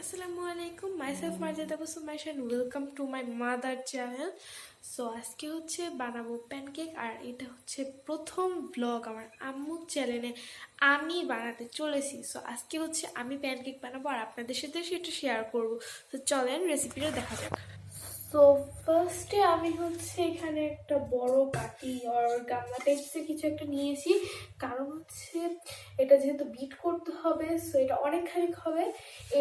আসসালামু আলাইকুম, myself Marjida Kusum Maisha and welcome to my mother channel. So আজকে হচ্ছে বানাবো প্যানকেক, আর এটা হচ্ছে প্রথম ব্লগ আমার আম্মুর চ্যানেলে আমি বানাতে চলেছি। সো আজকে হচ্ছে আমি প্যানকেক বানাবো আর আপনাদের সাথে সেটা শেয়ার করবো। তো চলেন রেসিপিটা দেখা যাক। সো ফার্স্টে আমি হচ্ছে এখানে একটা বড় বাটি আর গামলা টাইপসের কিছু একটা নিয়েছি, কারণ হচ্ছে এটা যেহেতু বিট করতে হবে, সো এটা অনেকখানি হবে।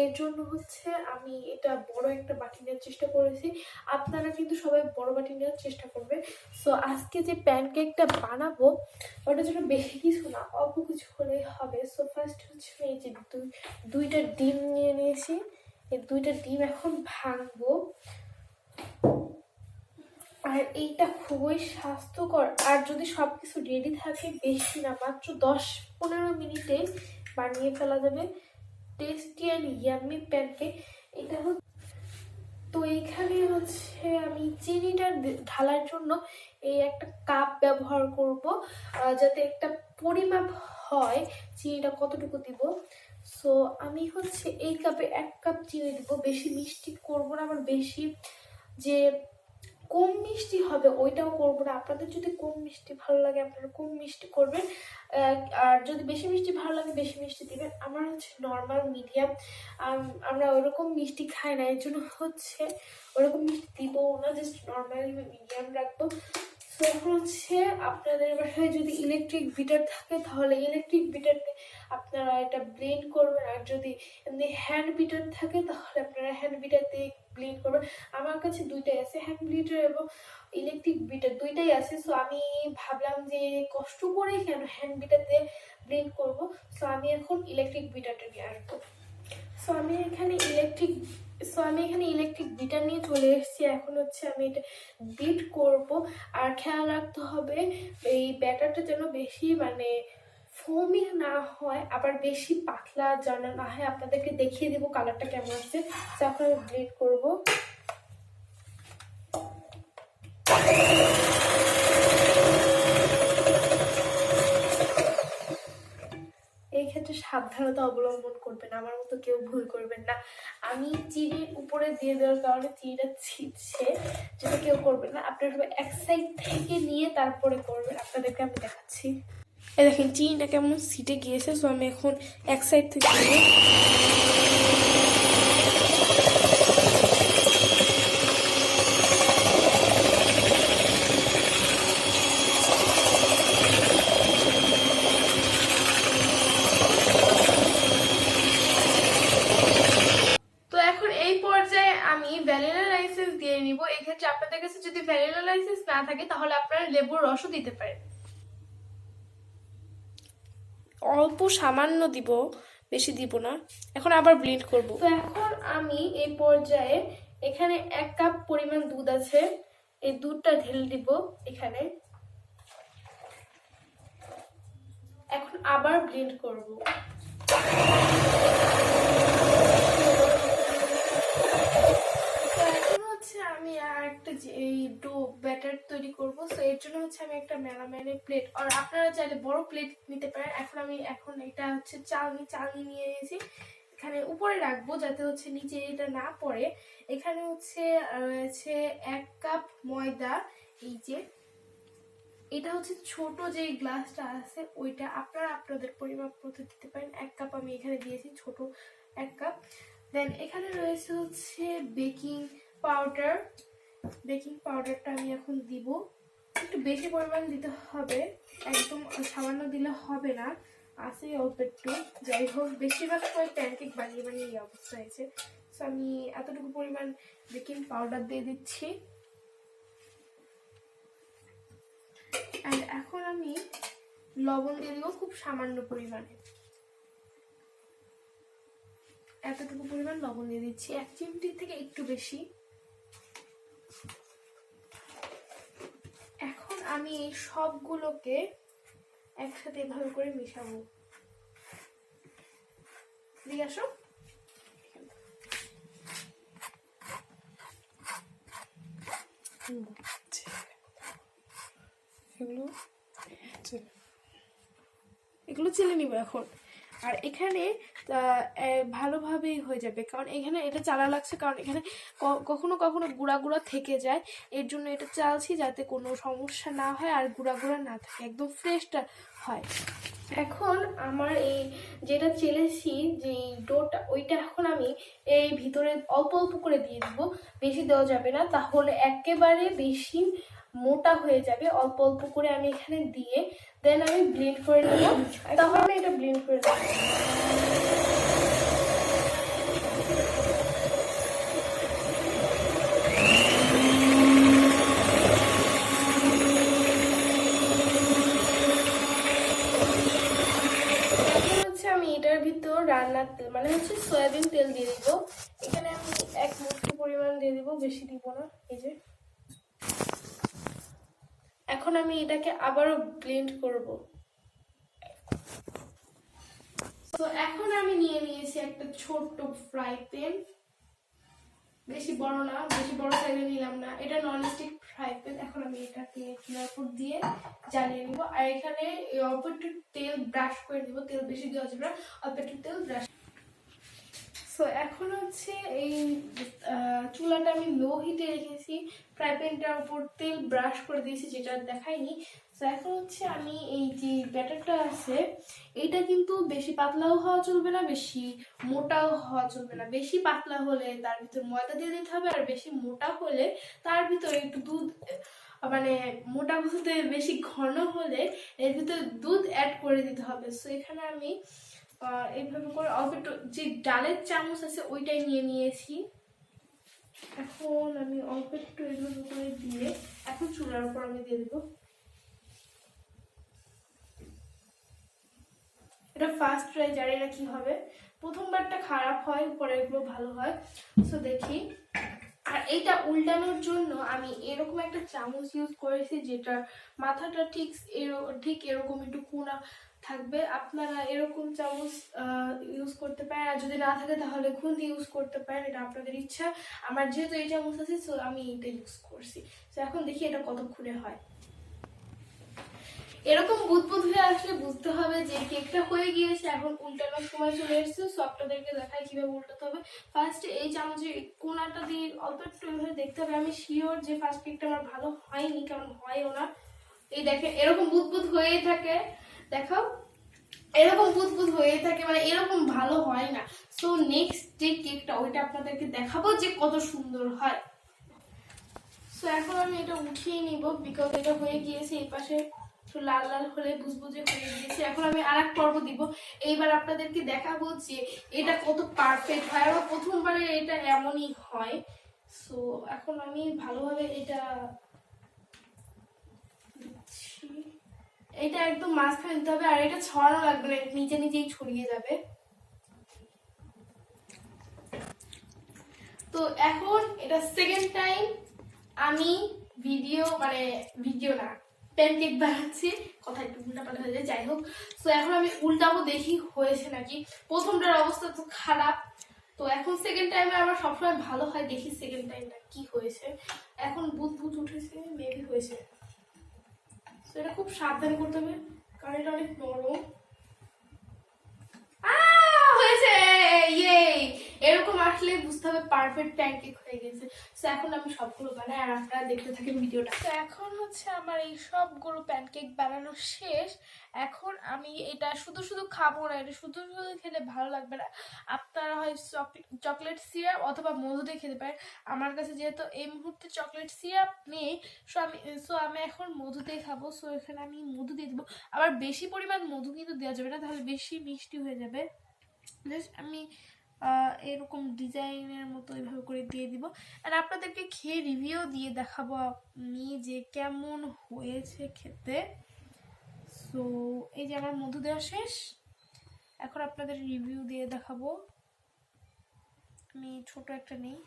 এর জন্য হচ্ছে আমি এটা বড় একটা বাটি নেওয়ার চেষ্টা করেছি। আপনারা কিন্তু সবাই বড় বাটি নেওয়ার চেষ্টা করবে। সো আজকে যে প্যানকেকটা বানাবো ওটার জন্য বেশি কিছু না, অল্প কিছু হলেই হবে। সো ফার্স্ট হচ্ছে আমি এই যে দুইটা ডিম নিয়ে নিয়েছি। এই দুইটা ডিম এখন ভাঙবো। আর এইটা খুবই স্বাস্থ্যকর, আর যদি সবকিছু রেডি থাকে বেশি না, মাত্র 10-15 মিনিটে বানিয়ে ফেলা যাবে টেস্টি অ্যান্ড ইয়াম্মি প্যানকেক। এটা হচ্ছে, তো এইখানে হচ্ছে আমি চিনিটা ঢালার জন্য এই একটা কাপ ব্যবহার করব, যাতে একটা পরিমাপ হয় চিনিটা কতটুকু দিব। সো আমি হচ্ছে এই কাপে 1 কাপ চিনি দিব, বেশি মিষ্টি করব না, আবার বেশি যে কম মিষ্টি হবে ওইটাও করবো না। আপনাদের যদি কম মিষ্টি ভালো লাগে আপনারা কম মিষ্টি করবেন, আর যদি বেশি মিষ্টি ভালো লাগে বেশি মিষ্টি দিবেন। আমার হচ্ছে নর্মাল মিডিয়াম, আমরা ওরকম মিষ্টি খাই না, এর জন্য হচ্ছে ওরকম মিষ্টি দিব না, জাস্ট নর্মালি মিডিয়াম রাখবো। এখন হচ্ছে আপনাদের বাসায় যদি ইলেকট্রিক বিটার থাকে তাহলে ইলেকট্রিক বিটারতে আপনারা এটা ব্লেন্ড করবেন, আর যদি এমনি হ্যান্ড বিটার থাকে তাহলে আপনারা হ্যান্ড বিটার দিয়ে ব্লেন্ড করবেন। আমার কাছে দুইটাই আছে, হ্যান্ড বিটার এবং ইলেকট্রিক বিটার দুইটাই আছে। সো আমি ভাবলাম যে কষ্ট করে কেন হ্যান্ড বিটার দিয়ে ব্লেন্ড করবো, সো আমি এখন ইলেকট্রিক বিটারটা নিয়ে আসবো। সো আমি এখানে ইলেকট্রিক বিটার নিয়ে চলে এসেছি। এখন হচ্ছে আমি এটা বিট করব, আর খেয়াল রাখতে হবে এই ব্যাটারটা যেন বেশি ফোমি না হয়, আবার বেশি পাতলা যেন না হয়। আপনাদেরকে দেখিয়ে দেবো কালারটা কেমন আসছে। এখন আমি বিট করবো। এই ক্ষেত্রে সাবধানতা অবলম্বন করবেন, আমার মতো কেউ ভুল করবেন না। আমি চিনির উপরে দিয়ে দেওয়ার কারণে চিনিটা ছিটছে, যেটা কেউ করবেন না। আপনারা সবাই এক সাইড থেকে নিয়ে তারপরে করবেন। আপনাদেরকে আমি দেখাচ্ছি, এই দেখেন চিনিটা কেমন ছিটে গিয়েছে। সো আমি এখন এক সাইড থেকে আমি ভ্যানিলা লাইসেন্স দিয়ে নিব। এক্ষেত্রে আপনাদের কাছে যদি ভ্যানিলা লাইসেন্স না থাকে তাহলে আপনারা লেবুর রসও দিতে পারেন। অল্প সামান্য দিব, বেশি দিব না। এখন আবার ব্লেন্ড করব। তো এখন আমি এই পর্যায়ে এখানে 1 কাপ পরিমাণ দুধ আছে, এই দুধটা ঢেলে দিব এখানে। এখন আবার ব্লেন্ড করব। আমি আর একটা এই ডো ব্যাটার তৈরি করব। সো এর জন্য হচ্ছে আমি একটা মেলামাইনের প্লেট, আর আপনারা চাইলে বড় প্লেট নিতে পারেন। এখন এটা হচ্ছে চালনি নিয়ে এসেছি, এখানে উপরে রাখবো যাতে হচ্ছে নিচে এটা না পড়ে। এখানে হচ্ছে 1 কাপ ময়দা। এই যে এটা হচ্ছে ছোট যে গ্লাসটা আছে ওইটা, আপনারা আপনাদের পরিমাপ মতো দিতে পারেন। 1 কাপ আমি এখানে দিয়েছি, ছোট 1 কাপ। দেন এখানে রয়েছে হচ্ছে বেকিং পাউডারটা আমি এখন দিব। একটু বেশি পরিমাণ দিতে হবে, একদম সামান্য দিলে হবে না, আছে অল্প একটু। যাই হোক, বেশিরভাগ সময় প্যানকেক বানিয়ে এই অবস্থা হয়েছে। সো আমি এতটুকু পরিমাণ বেকিং পাউডার দিয়ে দিচ্ছি। আর এখন আমি লবণ দিয়ে দিব খুব সামান্য পরিমাণে, এতটুকু পরিমাণ লবণ দিয়ে দিচ্ছি, 1 চিমটি থেকে একটু বেশি। এখন আমি এই সবগুলোকে একসাথে এভাবে করে মিশাবো। দিয়ে আসো। এগুলো চেলে নিব এখন। আর এখানে ভালোভাবেই হয়ে যাবে, কারণ এখানে এটা চালা লাগছে, কারণ এখানে কখনো কখনো গুঁড়া গুঁড়া থেকে যায়, এর জন্য এটা চালছি যাতে কোনো সমস্যা না হয় আর গুঁড়া গুঁড়া না থাকে, একদম ফ্রেশটা হয়। এখন আমার এই যেটা চেলেছি যে ডোটা, ওইটা এখন আমি এই ভিতরে অল্প অল্প করে দিয়ে দিব, বেশি দেওয়া যাবে না, তাহলে একেবারে বেশি মোটা হয়ে যাবে। অল্প অল্প করে আমি এখানে দিয়ে দেন আমি ব্লেন্ড করে নেব, তাহলে আমি এটা ব্লেন্ড করে নেব। আমি এটার ভিতর রান্নার তেল মানে হচ্ছে সয়াবিন তেল দিয়ে দিব। এখানে আমি 1 মুঠো পরিমাণ দিয়ে দিব, বেশি দিব না। এই যে এখন আমি এটাকে আবারও ব্লেন্ড করব। তো এখন আমি নিয়ে নিয়েছি একটা ছোট্ট ফ্রাই প্যান, বেশি বড় না, বেশি বড় সাইজে নিলাম না, এটা ননস্টিক ফ্রাই প্যান। এখন আমি এটাকে চুলার উপর দিয়ে জ্বালিয়ে নিব, আর এখানে অল্প একটু তেল ব্রাশ করে দিব, তেল বেশি দেওয়া যাবে না, অল্প একটু তেল ব্রাশ। সো এখন হচ্ছে এই চুলাটা আমি লো হিটে রেখেছি, ফ্রাই প্যানটার উপর তেল ব্রাশ করে দিয়েছি, যেটা দেখাইনি। সো এখন হচ্ছে আমি এই যে ব্যাটারটা আছে, এইটা কিন্তু বেশি পাতলাও হওয়া চলবে না, বেশি মোটাও হওয়া চলবে না। বেশি পাতলা হলে তার ভিতরে ময়দা দিয়ে দিতে হবে, আর বেশি মোটা হলে তার ভিতরে একটু দুধ, মানে মোটা বলতে বেশি ঘন হলে এর ভিতরে দুধ অ্যাড করে দিতে হবে। সো এখানে আমি এইভাবে করে অল্প একটু যে ডালের চামচ আছে ওইটাই নিয়ে নিয়েছি। এখন আমি অল্প একটু এইভাবে করে দিয়ে এখন চুলার উপর আমি দিয়ে দেবো। এটা ফার্স্ট ট্রাই, জানি না কি হবে, প্রথমবারটা খারাপ হয়, পরেরগুলো ভালো হয়। সো দেখি। আর এইটা উল্টানোর জন্য আমি এরকম একটা চামচ ইউজ করেছি, যেটা মাথাটা ঠিক এরকম একটু কোনা থাকবে। আপনারা এরকম চামচ ইউজ করতে পারেন, আর যদি না থাকে তাহলে খুন্তি ইউজ করতে পারেন, এটা আপনাদের ইচ্ছা। আমার যেহেতু এই চামচ আছে, সো আমি এটা ইউজ করছি। তো এখন দেখি এটা কতক্ষণে হয়। এরকম বুদবুদ হয়ে আসলে বুঝতে হবে যে কেকটা হয়ে গিয়েছে, এখন উল্টানোর সময় চলে এসেছে। সো আপনাদেরকে দেখাই কিভাবে উল্টাতে হবে। ফার্স্টে এই চামচের কোনাটা দিয়ে অল্প একটু এভাবে দেখতে হবে। আমি শিওর যে ফার্স্ট কেকটা আমার ভালো হয়নি, কারণ হয়ও না। এই দেখেন এরকম বুদবুদ হয়েই থাকে, দেখাও, এরকম বুদবুদ হয়ে থাকে, মানে এরকম ভালো হয় না। সো নেক্সট যে কেকটা ওইটা আপনাদেরকে দেখাবো যে কত সুন্দর হয়। সো এখন আমি এটা উঠিয়ে নিব, বিকজ এটা হয়ে গিয়েছে, এই পাশে লাল লাল হলে বুঝবুঝে হয়ে গিয়েছে। এখন আমি আরেক পর্ব দিব, এইবার আপনাদেরকে দেখাবো যে এটা কত পারফেক্ট হয়। আমার প্রথমবারে এটা এমনই হয়। সো এখন আমি ভালোভাবে এটা দিচ্ছি, এটা একদম মাঝখানে দিতে হবে, আর এটা ছড়ানো লাগবে না, নিচে নিচেই ছড়িয়ে যাবে। তো এখন এটা সেকেন্ড টাইম আমি ভিডিও না, প্যানকেক বানাচ্ছি, কথা একটু উল্টাপাল্টা হয়ে যায়, যাই হোক। তো এখন আমি উল্টাবো, দেখি হয়েছে নাকি। প্রথমটার অবস্থা তো খারাপ, তো এখন সেকেন্ড টাইমে আমার সবসময় ভালো হয়, দেখি সেকেন্ড টাইমটা কি হয়েছে। এখন বুদবুদ উঠেছে, মেবি হয়েছে। তো এটা খুব সাবধানে করতে হবে, কারণ এটা অনেক নরম। হয়েছে, ইয়ে, এরকম আসলে বুঝতে হবে পারফেক্ট প্যানকেক হয়ে গেছে। তো এখন আমি সবগুলো বানাই, আর আপনারা দেখতে থাকেন ভিডিওটা। তো এখন হচ্ছে আমার এই সবগুলো প্যানকেক বানানো শেষ। এখন আমি এটা শুধু শুধু খাবো না, এটা শুধু শুধু খেলে ভালো লাগবে না। আপনারা হয় চকলেট সিরাপ অথবা মধু দিয়ে খেতে পারেন। আমার কাছে যেহেতু এই মুহূর্তে চকলেট সিরাপ নেই, সো আমি এখন মধু দিয়ে খাবো। সো এখানে আমি মধু দিয়ে দেবো, আবার বেশি পরিমাণ মধু কিন্তু দেওয়া যাবে না, তাহলে বেশি মিষ্টি হয়ে যাবে। জাস্ট আমি এরকম ডিজাইনের মতো এইভাবে করে দিয়ে দিব, আর আপনাদেরকে খেয়ে রিভিউ দিয়ে দেখাবো আমি যে কেমন হয়েছে খেতে। সো এই যে আমার মধু দেওয়া শেষ, এখন আপনাদের রিভিউ দিয়ে দেখাবো। আমি ছোট একটা নেই।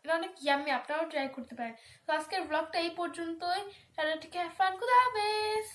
এটা অনেক ইয়াম্মি, আপনারাও ট্রাই করতে পারেন। তো আজকের ব্লগটা এই পর্যন্তই। টাটা, টেক কেয়ার, ফান, খুদা হাফেজ।